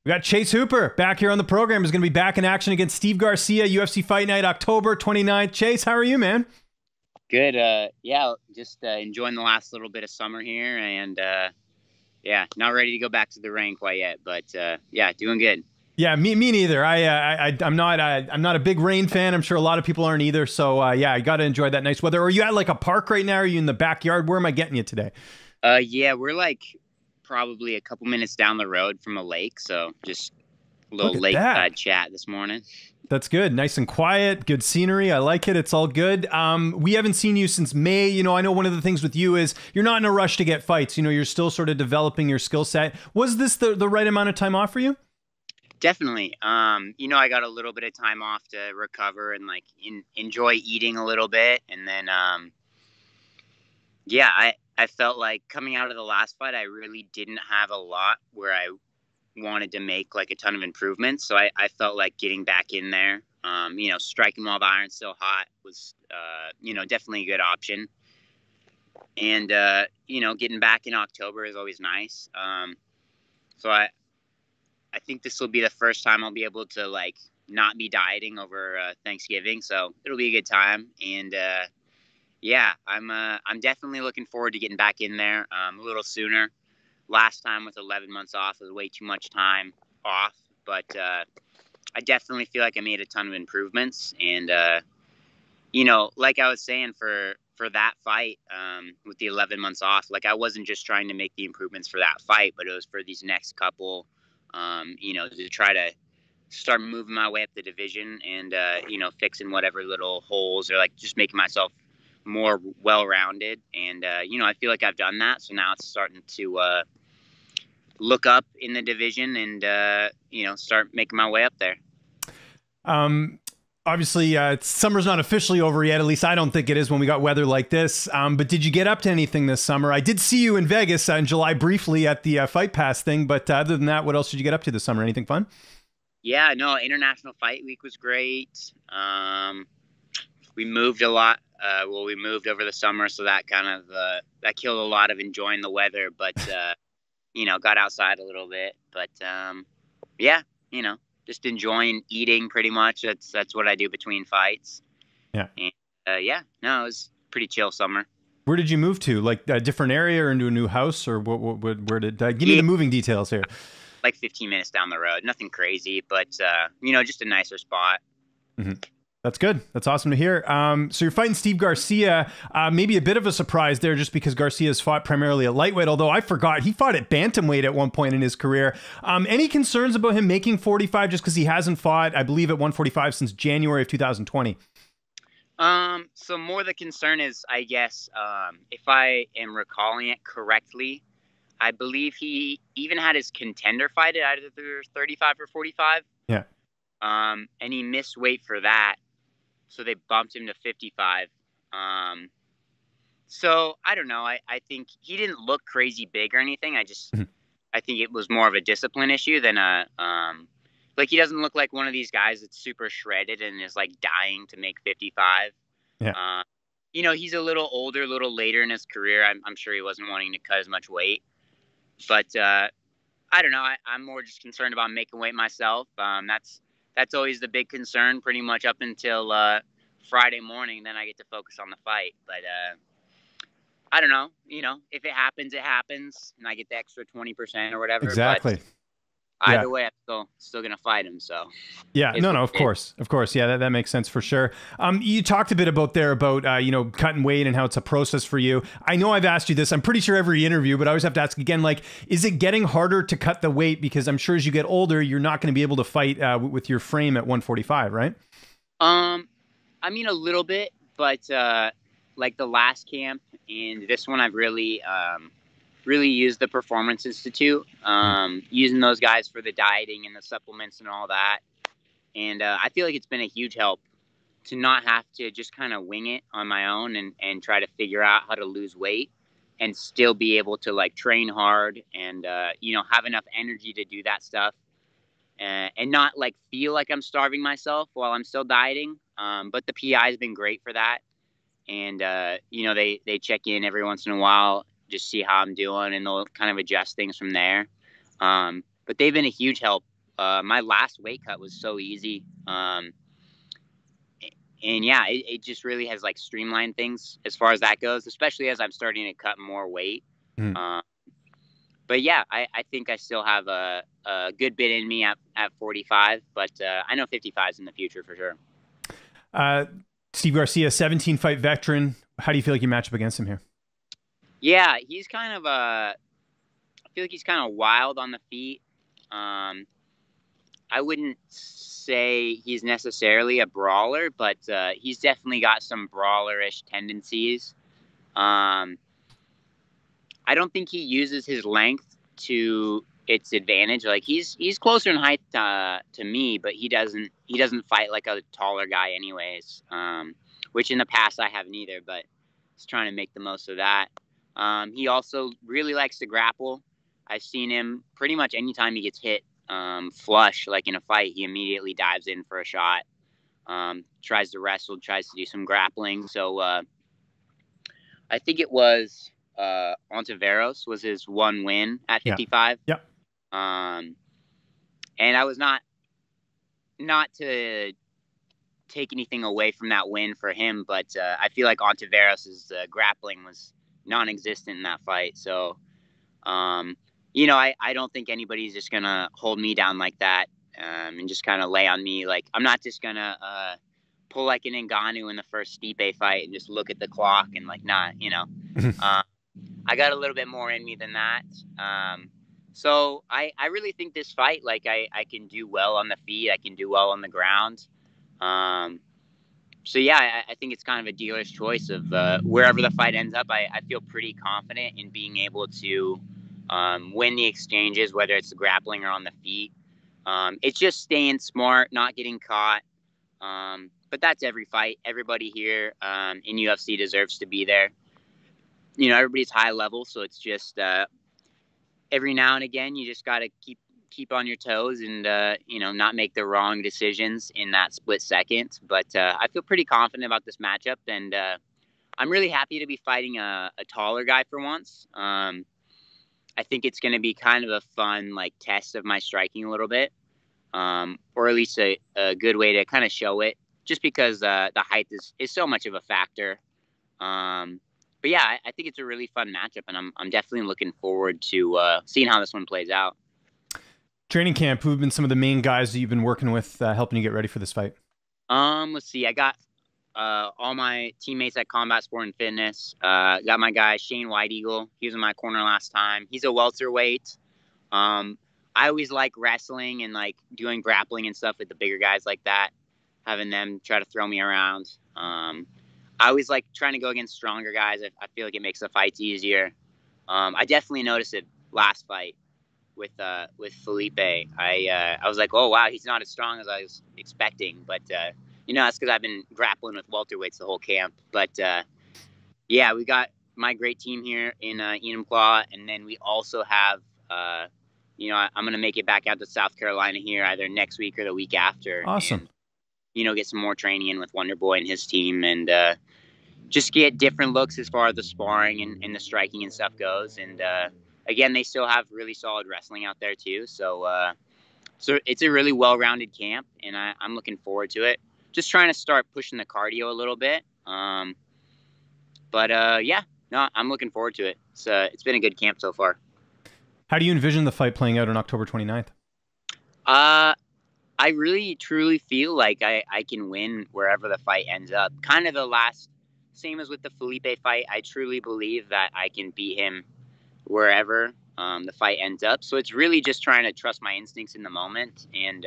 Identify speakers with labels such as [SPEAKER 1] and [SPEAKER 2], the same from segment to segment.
[SPEAKER 1] We got Chase Hooper back here on the program. He's going to be back in action against Steve Garcia, UFC Fight Night, October 29th. Chase, how are you, man?
[SPEAKER 2] Good. Yeah, just enjoying the last little bit of summer here, and yeah, not ready to go back to the ring quite yet, but yeah, doing good.
[SPEAKER 1] Yeah, me neither. I'm not a big rain fan. I'm sure a lot of people aren't either. So yeah, I got to enjoy that nice weather. Are you at like a park right now? Are you in the backyard? Where am I getting you today?
[SPEAKER 2] Yeah, we're like probably a couple minutes down the road from a lake, so just a little lakeside chat this morning.
[SPEAKER 1] That's good. Nice and quiet. Good scenery. I like it. It's all good. We haven't seen you since May. You know, I know one of the things with you is you're not in a rush to get fights. You know, you're still sort of developing your skill set. Was this the right amount of time off for you?
[SPEAKER 2] Definitely. You know, I got a little bit of time off to recover and like enjoy eating a little bit. And then, yeah, I felt like coming out of the last fight, I really didn't have a lot where I wanted to make like a ton of improvements. So I felt like getting back in there, you know, striking while the iron's still hot was, you know, definitely a good option. And, you know, getting back in October is always nice. So I think this will be the first time I'll be able to like not be dieting over Thanksgiving. So it'll be a good time. And, yeah, I'm definitely looking forward to getting back in there a little sooner. Last time with 11 months off was way too much time off, but I definitely feel like I made a ton of improvements. And you know, like I was saying for that fight with the 11 months off, like I wasn't just trying to make the improvements for that fight, but it was for these next couple, you know, to try to start moving my way up the division and you know, fixing whatever little holes or like just making myself more well-rounded. And you know, I feel like I've done that, so now it's starting to look up in the division and you know, start making my way up there.
[SPEAKER 1] Obviously summer's not officially over yet, at least I don't think it is when we got weather like this, but did you get up to anything this summer? I did see you in Vegas in July briefly at the Fight Pass thing, but other than that, what else did you get up to this summer? Anything fun?
[SPEAKER 2] Yeah, no, International Fight Week was great. We moved a lot. Well, we moved over the summer, so that kind of that killed a lot of enjoying the weather. But you know, got outside a little bit. But yeah, you know, just enjoying eating pretty much. That's what I do between fights.
[SPEAKER 1] Yeah.
[SPEAKER 2] And yeah, no, it was pretty chill summer.
[SPEAKER 1] Where did you move to? Like a different area or into a new house, or where did? Give me the moving details here.
[SPEAKER 2] Like 15 minutes down the road, nothing crazy, but you know, just a nicer spot.
[SPEAKER 1] Mm-hmm. That's good. That's awesome to hear. So you're fighting Steve Garcia. Maybe a bit of a surprise there just because Garcia's fought primarily at lightweight, although I forgot he fought at bantamweight at one point in his career. Any concerns about him making 45 just because he hasn't fought, I believe, at 145 since January of 2020?
[SPEAKER 2] So more the concern is, I guess, if I am recalling it correctly, I believe he even had his contender fight at either 35 or 45.
[SPEAKER 1] Yeah.
[SPEAKER 2] And he missed weight for that. So they bumped him to 55. So I don't know. I think he didn't look crazy big or anything. I think it was more of a discipline issue than like he doesn't look like one of these guys that's super shredded and is like dying to make 55.
[SPEAKER 1] Yeah.
[SPEAKER 2] You know, he's a little older, a little later in his career. I'm sure he wasn't wanting to cut as much weight, but I don't know. I'm more just concerned about making weight myself. That's always the big concern pretty much up until Friday morning. Then I get to focus on the fight. But I don't know. You know, if it happens, it happens. And I get the extra 20% or whatever.
[SPEAKER 1] Exactly.
[SPEAKER 2] But either way, I'm still going to fight him. So
[SPEAKER 1] yeah, no, of course. Of course. Yeah, that makes sense for sure. You talked a bit about you know, cutting weight and how it's a process for you. I know I've asked you this, I'm pretty sure every interview, but I always have to ask again, like, is it getting harder to cut the weight? Because I'm sure as you get older, you're not going to be able to fight with your frame at 145, right?
[SPEAKER 2] I mean, a little bit, but like the last camp and this one, I've really used the Performance Institute, using those guys for the dieting and the supplements and all that. And I feel like it's been a huge help to not have to just kind of wing it on my own and try to figure out how to lose weight and still be able to like train hard and, you know, have enough energy to do that stuff and not like feel like I'm starving myself while I'm still dieting. But the PI has been great for that. And, you know, they check in every once in a while, just see how I'm doing, and they'll kind of adjust things from there. But they've been a huge help my last weight cut was so easy. And yeah, it just really has like streamlined things as far as that goes, especially as I'm starting to cut more weight.
[SPEAKER 1] Mm.
[SPEAKER 2] But yeah, I think I still have a good bit in me at 45, but I know 55 is in the future for sure.
[SPEAKER 1] Steve Garcia, 17 fight veteran. How do you feel like you match up against him here?
[SPEAKER 2] Yeah, he's kind of I feel like he's kind of wild on the feet. I wouldn't say he's necessarily a brawler, but he's definitely got some brawlerish tendencies. I don't think he uses his length to its advantage. Like he's closer in height to me, but he doesn't fight like a taller guy anyways. Which in the past I haven't either, but he's trying to make the most of that. He also really likes to grapple. I've seen him pretty much anytime he gets hit flush, like in a fight, he immediately dives in for a shot. Tries to wrestle, tries to do some grappling. So I think it was Ontiveros was his one win at 55.
[SPEAKER 1] Yeah.
[SPEAKER 2] And I was not to take anything away from that win for him, but I feel like Ontiveros' grappling was non-existent in that fight. So, I don't think anybody's just going to hold me down like that and just kind of lay on me. Like, I'm not just going to pull like an Ngannou in the first Stipe fight and just look at the clock and like, nah, I got a little bit more in me than that. So I really think this fight, like I can do well on the feet. I can do well on the ground. So yeah, I think it's kind of a dealer's choice of wherever the fight ends up. I feel pretty confident in being able to win the exchanges, whether it's the grappling or on the feet. It's just staying smart, not getting caught. But that's every fight. Everybody here in UFC deserves to be there. Everybody's high level, so it's just every now and again you just got to keep on your toes and not make the wrong decisions in that split second. But I feel pretty confident about this matchup, and I'm really happy to be fighting a taller guy for once. I think it's going to be kind of a fun like test of my striking a little bit, or at least a good way to kind of show it, just because the height is so much of a factor. But yeah, I think it's a really fun matchup, and I'm definitely looking forward to seeing how this one plays out.
[SPEAKER 1] Training camp, who've been some of the main guys that you've been working with helping you get ready for this fight?
[SPEAKER 2] Let's see. I got all my teammates at Combat Sport and Fitness. Got my guy Shane White Eagle. He was in my corner last time. He's a welterweight. I always like wrestling and like doing grappling and stuff with the bigger guys like that, having them try to throw me around. I always like trying to go against stronger guys. I feel like it makes the fights easier. I definitely noticed it last fight with Felipe. I was like, oh wow, he's not as strong as I was expecting. But that's because I've been grappling with welterweights the whole camp. But yeah, we got my great team here in Enumclaw, and then we also have I'm gonna make it back out to South Carolina here either next week or the week after.
[SPEAKER 1] Awesome.
[SPEAKER 2] And, get some more training in with Wonderboy and his team, and just get different looks as far as the sparring and the striking and stuff goes. And again, they still have really solid wrestling out there too. So it's a really well-rounded camp, and I'm looking forward to it. Just trying to start pushing the cardio a little bit. But yeah, no, I'm looking forward to it. It's been a good camp so far.
[SPEAKER 1] How do you envision the fight playing out on October 29th?
[SPEAKER 2] I really, truly feel like I can win wherever the fight ends up. Kind of same as with the Felipe fight, I truly believe that I can beat him wherever the fight ends up. So it's really just trying to trust my instincts in the moment and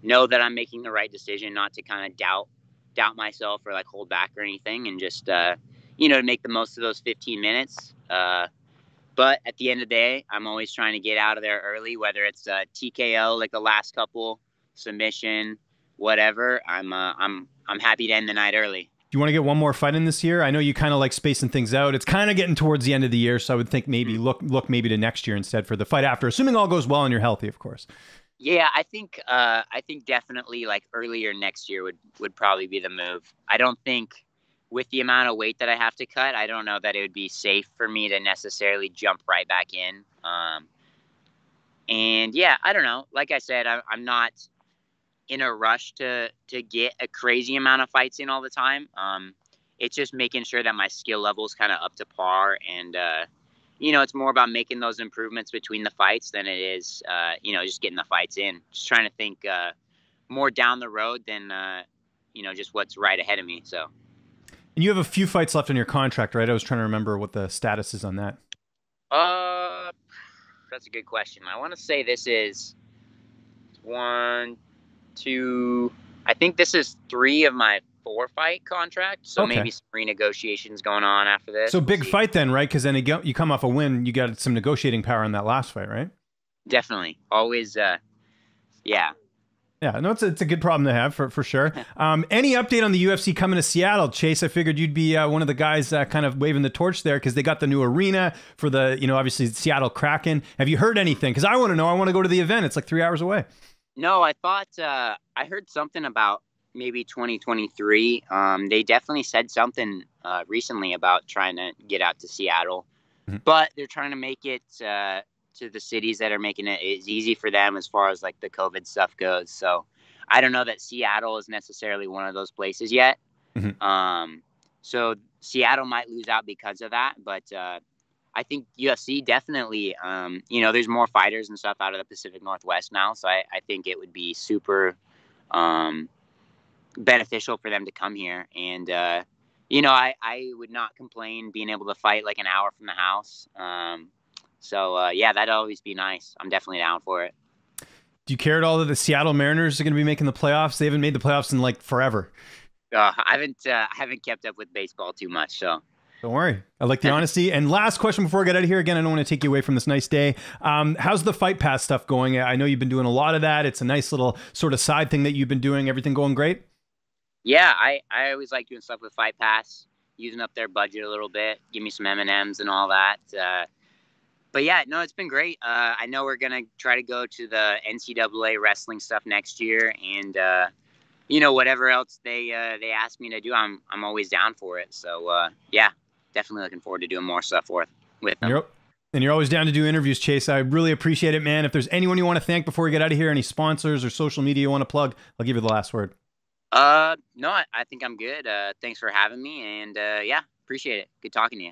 [SPEAKER 2] know that I'm making the right decision, not to kind of doubt myself or like hold back or anything, and just to make the most of those 15 minutes. But at the end of the day, I'm always trying to get out of there early, whether it's TKO like the last couple, submission, whatever. I'm happy to end the night early.
[SPEAKER 1] Do you want to get one more fight in this year? I know you kind of like spacing things out. It's kind of getting towards the end of the year, so I would think maybe look maybe to next year instead for the fight after, assuming all goes well and you're healthy, of course.
[SPEAKER 2] Yeah, I think definitely like earlier next year would probably be the move. I don't think with the amount of weight that I have to cut, I don't know that it would be safe for me to necessarily jump right back in. And yeah, I don't know. Like I said, I'm not in a rush to get a crazy amount of fights in all the time. It's just making sure that my skill level is kind of up to par, and it's more about making those improvements between the fights than it is, just getting the fights in. Just trying to think more down the road than just what's right ahead of me. So.
[SPEAKER 1] And you have a few fights left on your contract, right? I was trying to remember what the status is on that.
[SPEAKER 2] That's a good question. I want to say this is 1, 2. I think this is 3 of my 4-fight contract. So
[SPEAKER 1] Okay.
[SPEAKER 2] maybe some renegotiations going on after this.
[SPEAKER 1] So big fight then, right? Because then you come off a win, you got some negotiating power in that last fight, right?
[SPEAKER 2] Definitely. Always. Yeah.
[SPEAKER 1] Yeah, no, it's a good problem to have for sure. Any update on the UFC coming to Seattle, Chase? I figured you'd be one of the guys kind of waving the torch there because they got the new arena for the, obviously Seattle Kraken. Have you heard anything? Because I want to know. I want to go to the event. It's like 3 hours away.
[SPEAKER 2] No, I thought I heard something about maybe 2023. They definitely said something recently about trying to get out to Seattle, but they're trying to make it to the cities that are making it as easy for them as far as like the COVID stuff goes. So I don't know that Seattle is necessarily one of those places yet. So Seattle might lose out because of that, but I think UFC definitely, there's more fighters and stuff out of the Pacific Northwest now. So I think it would be super beneficial for them to come here. And, I would not complain being able to fight like an hour from the house. Yeah, that'd always be nice. I'm definitely down for it.
[SPEAKER 1] Do you care at all that the Seattle Mariners are going to be making the playoffs? They haven't made the playoffs in like forever.
[SPEAKER 2] I haven't kept up with baseball too much, so.
[SPEAKER 1] Don't worry. I like the honesty. And last question before I get out of here. Again, I don't want to take you away from this nice day. How's the Fight Pass stuff going? I know you've been doing a lot of that. It's a nice little sort of side thing that you've been doing. Everything going great?
[SPEAKER 2] Yeah, I always like doing stuff with Fight Pass, using up their budget a little bit, give me some M&Ms and all that. But yeah, no, it's been great. I know we're going to try to go to the NCAA wrestling stuff next year. And, whatever else they ask me to do, I'm always down for it. So, yeah, definitely looking forward to doing more stuff with them.
[SPEAKER 1] And you're always down to do interviews, Chase. I really appreciate it, man. If there's anyone you want to thank before we get out of here, any sponsors or social media you want to plug, I'll give you the last word.
[SPEAKER 2] No, I think I'm good. Thanks for having me. And, yeah, appreciate it. Good talking to you.